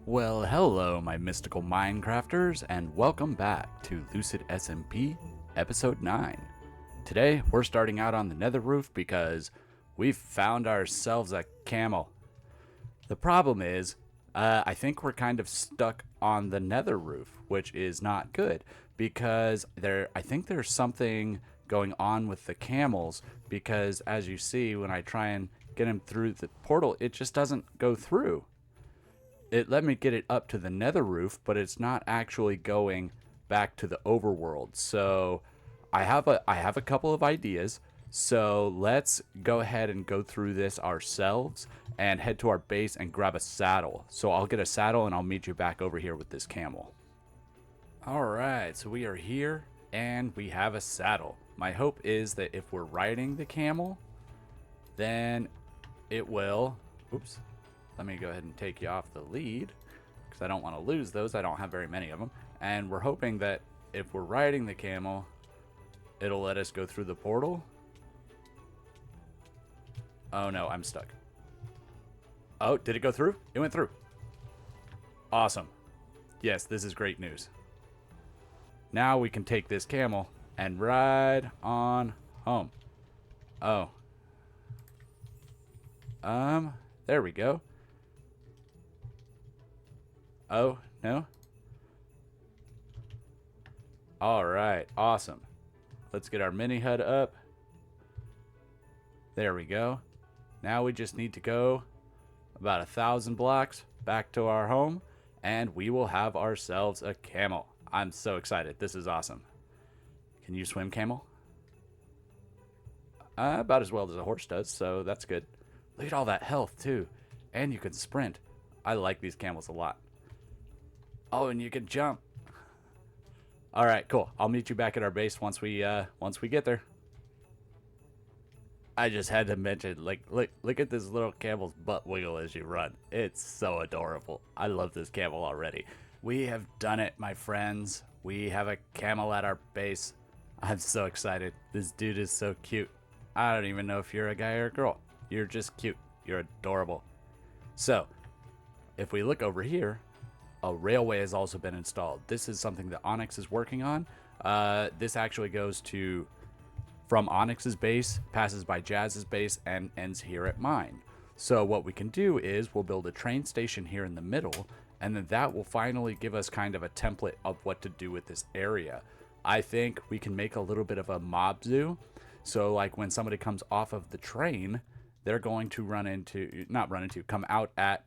Well, hello, my mystical Minecrafters, and welcome back to Lucid SMP Episode 9. Today, we're starting out on the nether roof because we've found ourselves a camel. The problem is, I think we're kind of stuck on the nether roof, which is not good because I think there's something going on with the camels because as you see, when I try and get him through the portal, it just doesn't go through. It let me get it up to the nether roof, but it's not actually going back to the overworld. So I have a couple of ideas. So let's go ahead and go through this ourselves and head to our base and grab a saddle. So I'll get a saddle and I'll meet you back over here with this camel. All right, so we are here and we have a saddle. My hope is that if we're riding the camel, then it will, oops, let me go ahead and take you off the lead because I don't want to lose those. I don't have very many of them. And we're hoping that if we're riding the camel, it'll let us go through the portal. Oh no, I'm stuck. Oh, did it go through? It went through. Awesome. Yes, this is great news. Now we can take this camel and ride on home. Oh. There we go. Oh, no? Alright, awesome. Let's get our mini HUD up. There we go. Now we just need to go about 1,000 blocks back to our home, and we will have ourselves a camel. I'm so excited. This is awesome. Can you swim, camel? About as well as a horse does, so that's good. Look at all that health, too. And you can sprint. I like these camels a lot. Oh, and you can jump. All right, cool. I'll meet you back at our base once we get there. I just had to mention, like, look at this little camel's butt wiggle as you run. It's so adorable. I love this camel already. We have done it, my friends. We have a camel at our base. I'm so excited. This dude is so cute. I don't even know if you're a guy or a girl. You're just cute. You're adorable. So, if we look over here, a railway has also been installed. This is something that Onyx is working on. This actually goes from Onyx's base, passes by Jazz's base, and ends here at mine. So what we can do is we'll build a train station here in the middle, and then that will finally give us kind of a template of what to do with this area. I think we can make a little bit of a mob zoo. So like when somebody comes off of the train, they're going to come out at,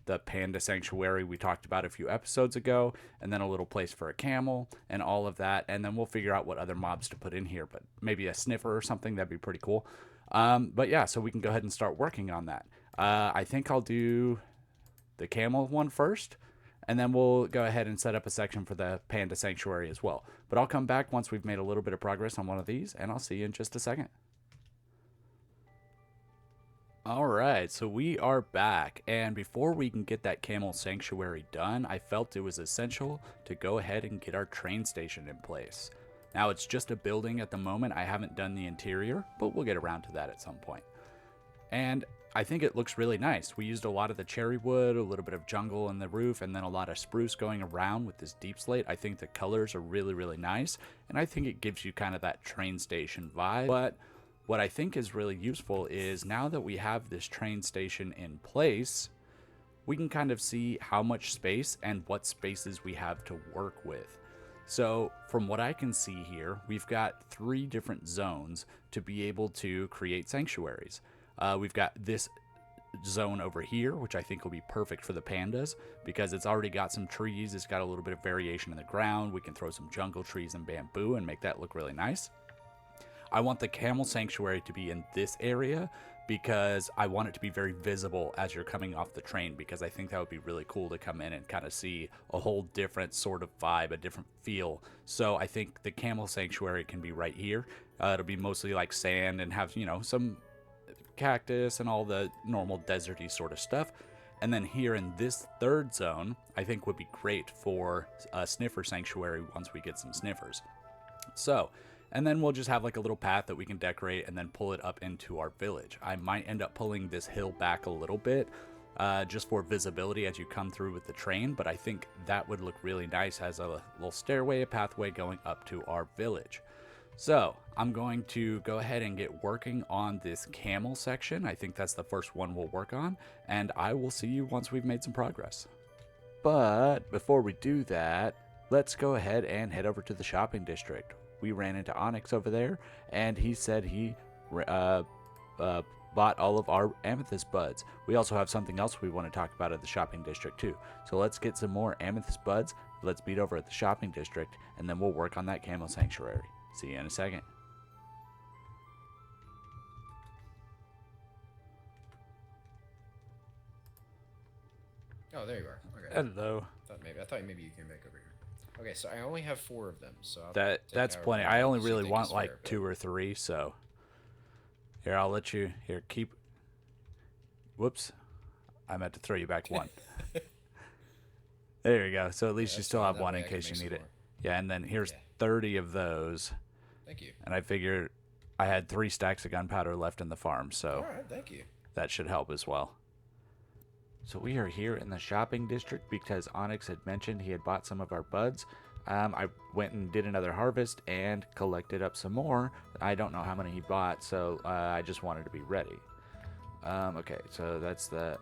the panda sanctuary we talked about a few episodes ago, and then a little place for a camel and all of that, and then we'll figure out what other mobs to put in here, but maybe a sniffer or something. That'd be pretty cool. But yeah, so we can go ahead and start working on that. I think I'll do the camel one first, and then we'll go ahead and set up a section for the panda sanctuary as well. But I'll come back once we've made a little bit of progress on one of these, and I'll see you in just a second. Alright, so we are back, and before we can get that camel sanctuary done, I felt it was essential to go ahead and get our train station in place. Now it's just a building at the moment. I haven't done the interior, but we'll get around to that at some point. And I think it looks really nice. We used a lot of the cherry wood, a little bit of jungle in the roof, and then a lot of spruce going around with this deep slate. I think the colors are really, really nice, and I think it gives you kind of that train station vibe. But what I think is really useful is now that we have this train station in place, we can kind of see how much space and what spaces we have to work with. So from what I can see here, we've got 3 different zones to be able to create sanctuaries. We've got this zone over here, which I think will be perfect for the pandas because it's already got some trees. It's got a little bit of variation in the ground. We can throw some jungle trees and bamboo and make that look really nice. I want the camel sanctuary to be in this area because I want it to be very visible as you're coming off the train, because I think that would be really cool to come in and kind of see a whole different sort of vibe, a different feel. So I think the camel sanctuary can be right here. It'll be mostly like sand and have, some cactus and all the normal deserty sort of stuff. And then here in this 3rd zone, I think would be great for a sniffer sanctuary once we get some sniffers. So, and then we'll just have like a little path that we can decorate and then pull it up into our village. I might end up pulling this hill back a little bit just for visibility as you come through with the train, but I think that would look really nice as a little stairway, a pathway going up to our village. So I'm going to go ahead and get working on this camel section. I think that's the first one we'll work on, and I will see you once we've made some progress. But before we do that, let's go ahead and head over to the shopping district. We ran into Onyx over there, and he said he bought all of our amethyst buds. We also have something else we want to talk about at the shopping district too. So let's get some more amethyst buds. Let's meet over at the shopping district, and then we'll work on that camel sanctuary. See you in a second. Oh, there you are. Okay. Hello. I thought maybe you came back over here. Okay, so I only have 4 of them, so That's plenty. I only really want like 2 or 3, so here I'll let you keep. Whoops, I meant to throw you back 1. There you go. So at least you still have 1 in case you need it. Yeah, and then here's 30 of those. Thank you. And I figured I had 3 stacks of gunpowder left in the farm, so all right, thank you. That should help as well. So we are here in the shopping district because Onyx had mentioned he had bought some of our buds. I went and did another harvest and collected up some more. I don't know how many he bought, so I just wanted to be ready. Okay, so that's the...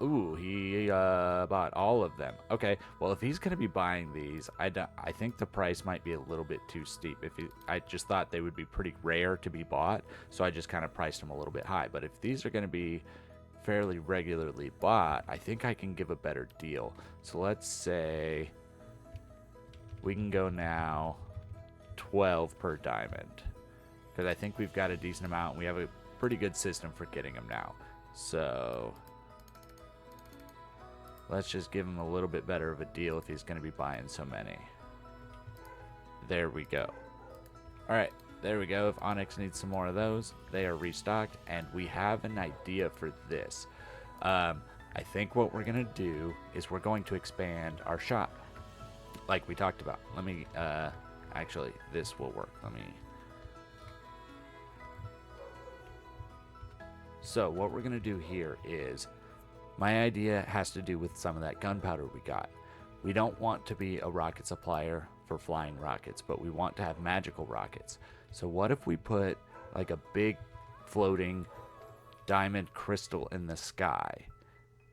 Ooh, he bought all of them. Okay, well, if he's going to be buying these, I think the price might be a little bit too steep. I just thought they would be pretty rare to be bought, so I just kind of priced them a little bit high. But if these are going to be fairly regularly bought, I think I can give a better deal. So let's say we can go now 12 per diamond, because I think we've got a decent amount. We have a pretty good system for getting them now. So let's just give him a little bit better of a deal if he's going to be buying so many. There we go. All right, there we go. If Onyx needs some more of those, they are restocked, and we have an idea for this. I think what we're going to do is we're going to expand our shop, like we talked about. Let me, actually, this will work. So what we're going to do here is, my idea has to do with some of that gunpowder we got. We don't want to be a rocket supplier for flying rockets, but we want to have magical rockets. So what if we put like a big floating diamond crystal in the sky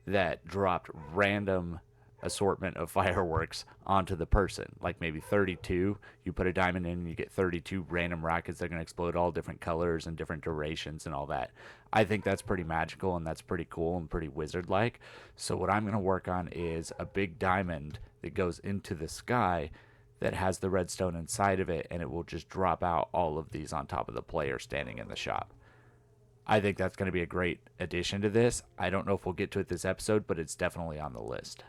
that dropped random assortment of fireworks onto the person, like maybe 32. You put a diamond in and you get 32 random rockets that are going to explode all different colors and different durations and all that. I think that's pretty magical, and that's pretty cool and pretty wizard-like. So what I'm going to work on is a big diamond that goes into the sky that has the redstone inside of it, and it will just drop out all of these on top of the player standing in the shop. I think that's going to be a great addition to this. I don't know if we'll get to it this episode, but it's definitely on the list.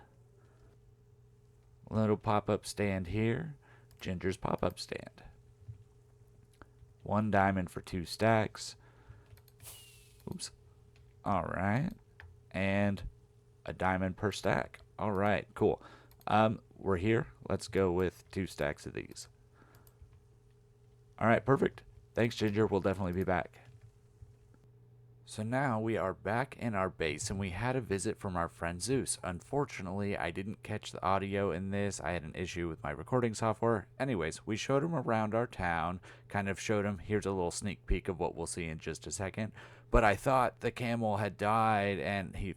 Little pop-up stand here. Ginger's pop-up stand. 1 diamond for 2 stacks. Oops. All right. And a diamond per stack. All right, cool. We're here. Let's go with 2 stacks of these. All right, perfect. Thanks, Ginger. We'll definitely be back. So now we are back in our base, and we had a visit from our friend Zeus. Unfortunately, I didn't catch the audio in this. I had an issue with my recording software. Anyways, we showed him around our town, kind of showed him, here's a little sneak peek of what we'll see in just a second. But I thought the camel had died, and he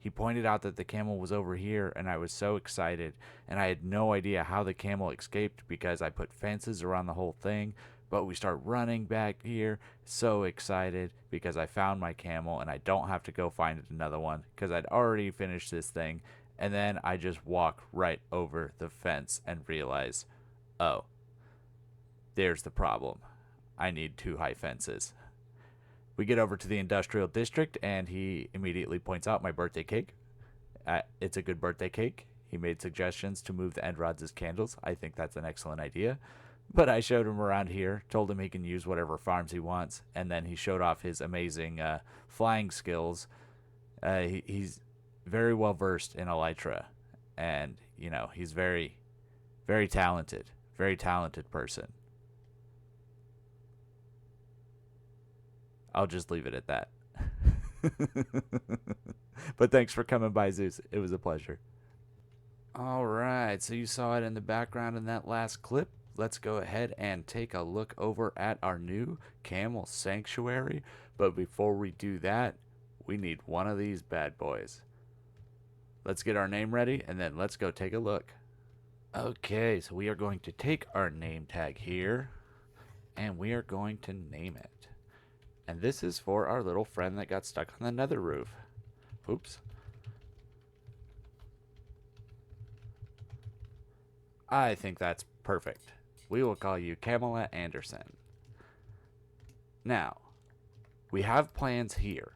pointed out that the camel was over here, and I was so excited, and I had no idea how the camel escaped because I put fences around the whole thing. But we start running back here, so excited because I found my camel and I don't have to go find another one because I'd already finished this thing. And then I just walk right over the fence and realize, oh, there's the problem. I need 2 high fences. We get over to the industrial district and he immediately points out my birthday cake. It's a good birthday cake. He made suggestions to move the end rods as candles. I think that's an excellent idea. But I showed him around here, told him he can use whatever farms he wants, and then he showed off his amazing flying skills. He's very well versed in Elytra, and you know he's very, very talented person. I'll just leave it at that. But thanks for coming by, Zeus. It was a pleasure. All right, so you saw it in the background in that last clip. Let's go ahead and take a look over at our new camel sanctuary. But before we do that, we need one of these bad boys. Let's get our name ready and then let's go take a look. Okay, so we are going to take our name tag here and we are going to name it. And this is for our little friend that got stuck on the nether roof. Oops. I think that's perfect. We will call you Camela Anderson. Now, we have plans here.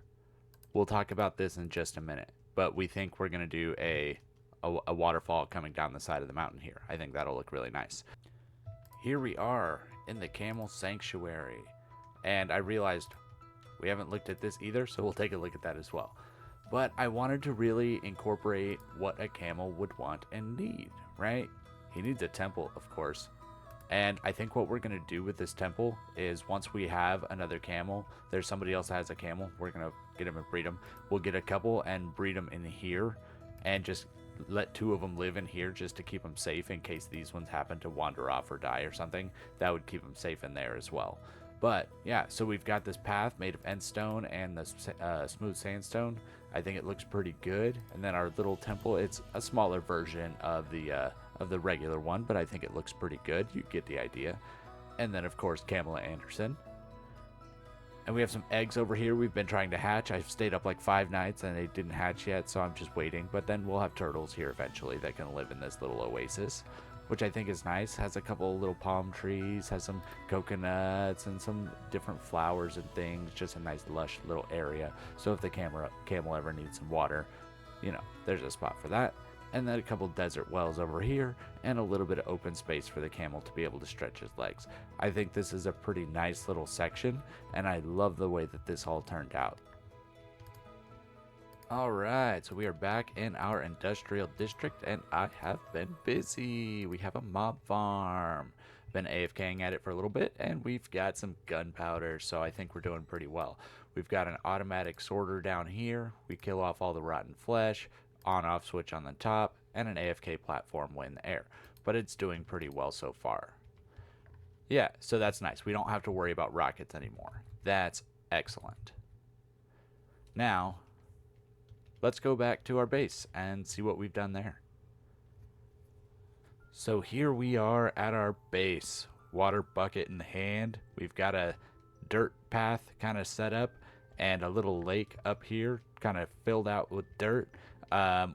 We'll talk about this in just a minute, but we think we're going to do a waterfall coming down the side of the mountain here. I think that'll look really nice. Here we are in the camel sanctuary, and I realized we haven't looked at this either, so we'll take a look at that as well. But I wanted to really incorporate what a camel would want and need, right? He needs a temple, of course. And I think what we're going to do with this temple is once we have another camel, there's somebody else that has a camel, we're going to get him and breed him. We'll get a couple and breed them in here and just let two of them live in here just to keep them safe in case these ones happen to wander off or die or something. That would keep them safe in there as well. But yeah, so we've got this path made of end stone and the smooth sandstone. I think it looks pretty good. And then our little temple, it's a smaller version of the regular one, but I think it looks pretty good. You get the idea. And then of course Camela Anderson. And we have some eggs over here we've been trying to hatch. I've stayed up like 5 nights and they didn't hatch yet, so I'm just waiting. But then we'll have turtles here eventually that can live in this little oasis, which I think is nice. Has a couple of little palm trees, has some coconuts and some different flowers and things. Just a nice lush little area. So if the camel ever needs some water, you know, there's a spot for that. And then a couple desert wells over here and a little bit of open space for the camel to be able to stretch his legs. I think this is a pretty nice little section, and I love the way that this all turned out. Alright, so we are back in our industrial district, and I have been busy. We have a mob farm. Been AFKing at it for a little bit, and we've got some gunpowder, so I think we're doing pretty well. We've got an automatic sorter down here. We kill off all the rotten flesh, on-off switch on the top, and an AFK platform way in the air. But it's doing pretty well so far. Yeah, so that's nice. We don't have to worry about rockets anymore. That's excellent. Now, let's go back to our base and see what we've done there. So here we are at our base. Water bucket in hand. We've got a dirt path kind of set up and a little lake up here kind of filled out with dirt.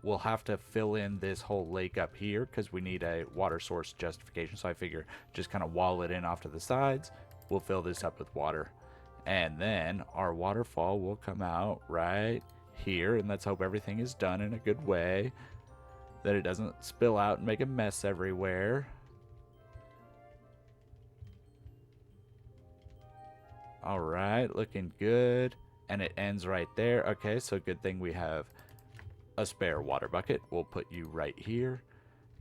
We'll have to fill in this whole lake up here because we need a water source justification. So I figure just kind of wall it in off to the sides. We'll fill this up with water. And then our waterfall will come out right here. And let's hope everything is done in a good way, that it doesn't spill out and make a mess everywhere. All right, looking good. And it ends right there. Okay, so good thing we have a spare water bucket. We'll put you right here,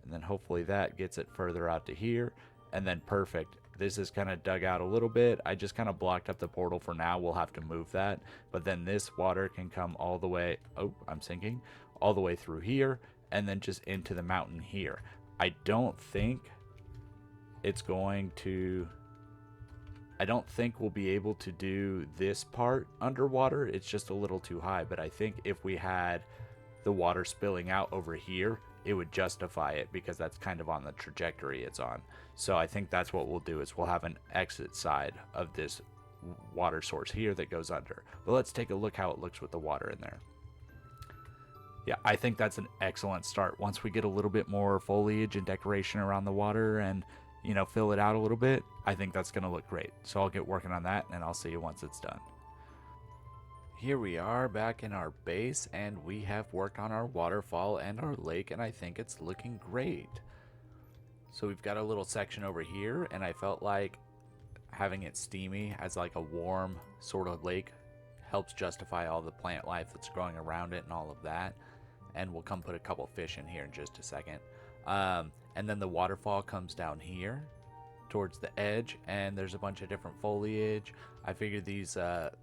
and then hopefully that gets it further out to here, and then perfect. This is kind of dug out a little bit. I just kind of blocked up the portal for now. We'll have to move that, but then this water can come all the way, oh, I'm sinking, all the way through here and then just into the mountain here. I don't think we'll be able to do this part underwater. It's just a little too high, but I think if we had the water spilling out over here, it would justify it because that's kind of on the trajectory it's on. So I think that's what we'll do, is we'll have an exit side of this water source here that goes under. But let's take a look how it looks with the water in there. Yeah, I think that's an excellent start. Once we get a little bit more foliage and decoration around the water and, you know, fill it out a little bit, I think that's going to look great. So I'll get working on that and I'll see you once it's done. Here we are back in our base, and we have worked on our waterfall and our lake, and I think it's looking great. So we've got a little section over here, and I felt like having it steamy as like a warm sort of lake helps justify all the plant life that's growing around it and all of that. And we'll come put a couple fish in here in just a second. And then the waterfall comes down here towards the edge, and there's a bunch of different foliage. I figured these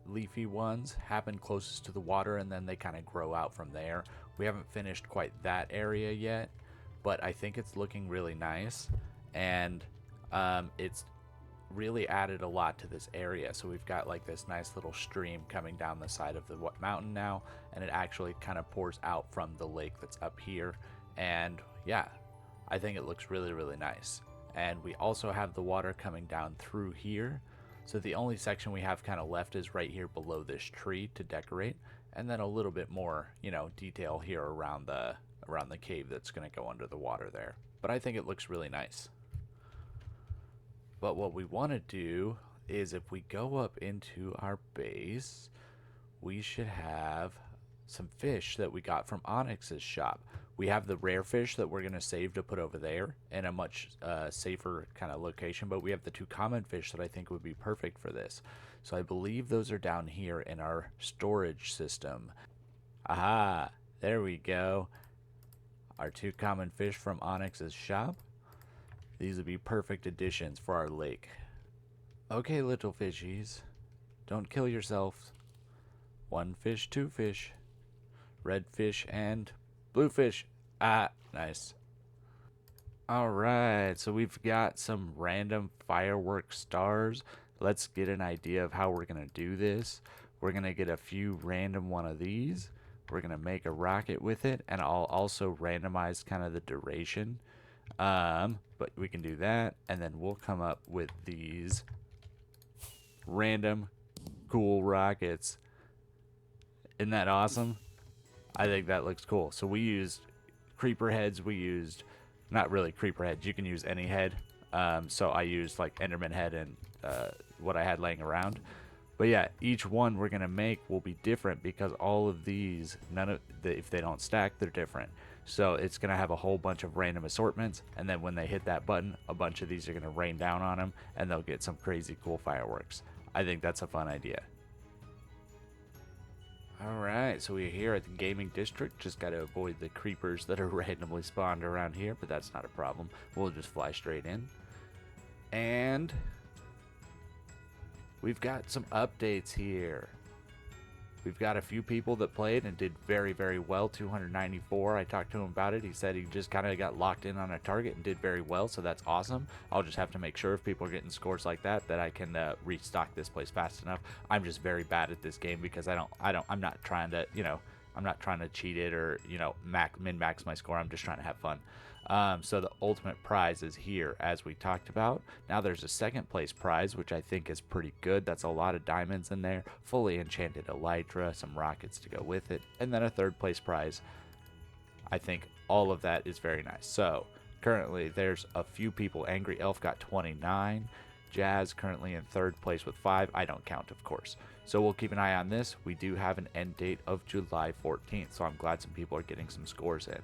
leafy ones happen closest to the water, and then they kind of grow out from there. We haven't finished quite that area yet, but I think it's looking really nice, and it's really added a lot to this area. So we've got like this nice little stream coming down the side of the mountain now, and it actually kind of pours out from the lake that's up here. And yeah, I think it looks really, really nice. And we also have the water coming down through here. So the only section we have kind of left is right here below this tree to decorate, and then a little bit more, you know, detail here around the cave that's going to go under the water there. But I think it looks really nice. But what we want to do is, if we go up into our base, we should have some fish that we got from Onyx's shop. We have the rare fish that we're going to save to put over there in a much safer kind of location, but we have the 2 common fish that I think would be perfect for this. So I believe those are down here in our storage system. Aha, there we go. Our 2 common fish from Onyx's shop. These would be perfect additions for our lake. Okay, little fishies, don't kill yourself. 1 fish, 2 fish. Red fish and blue fish. Ah, nice. Alright, so we've got some random firework stars. Let's get an idea of how we're going to do this. We're going to get a few random one of these. We're going to make a rocket with it, and I'll also randomize kind of the duration. But we can do that, and then we'll come up with these random cool rockets. Isn't that awesome? I think that looks cool. So we used creeper heads. We used, not really creeper heads, you can use any head. So I used like Enderman head and what I had laying around. But yeah, each one we're gonna make will be different, because all of these, if they don't stack, they're different. So it's gonna have a whole bunch of random assortments, and then when they hit that button, a bunch of these are gonna rain down on them, and they'll get some crazy cool fireworks. I think that's a fun idea. Alright, so we're here at the gaming district. Just gotta avoid the creepers that are randomly spawned around here, but that's not a problem. We'll just fly straight in. And we've got some updates here. We've got a few people that played and did very, very well. 294. I talked to him about it. He said he just kind of got locked in on a target and did very well, so that's awesome. I'll just have to make sure if people are getting scores like that I can restock this place fast enough. I'm just very bad at this game because I'm not trying to, I'm not trying to cheat it or, min-max my score. I'm just trying to have fun. So the ultimate prize is here, as we talked about. Now there's a 2nd place prize, which I think is pretty good. That's a lot of diamonds in there, fully enchanted elytra, some rockets to go with it, and then a 3rd place prize. I think all of that is very nice. So currently there's a few people. Angry Elf got 29. Jazz currently in 3rd place with 5. I don't count, of course. So we'll keep an eye on this. We do have an end date of July 14th, so I'm glad some people are getting some scores in.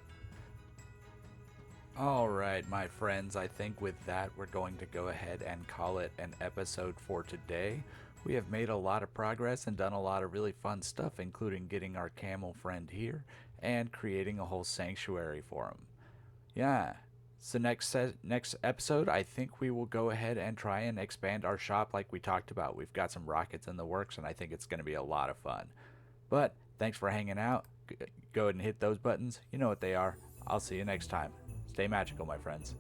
Alright, my friends, I think with that we're going to go ahead and call it an episode for today. We have made a lot of progress and done a lot of really fun stuff, including getting our camel friend here and creating a whole sanctuary for him. Yeah, so next episode, I think we will go ahead and try and expand our shop like we talked about. We've got some rockets in the works, and I think it's going to be a lot of fun. But thanks for hanging out. Go ahead and hit those buttons. You know what they are. I'll see you next time. Stay magical, my friends.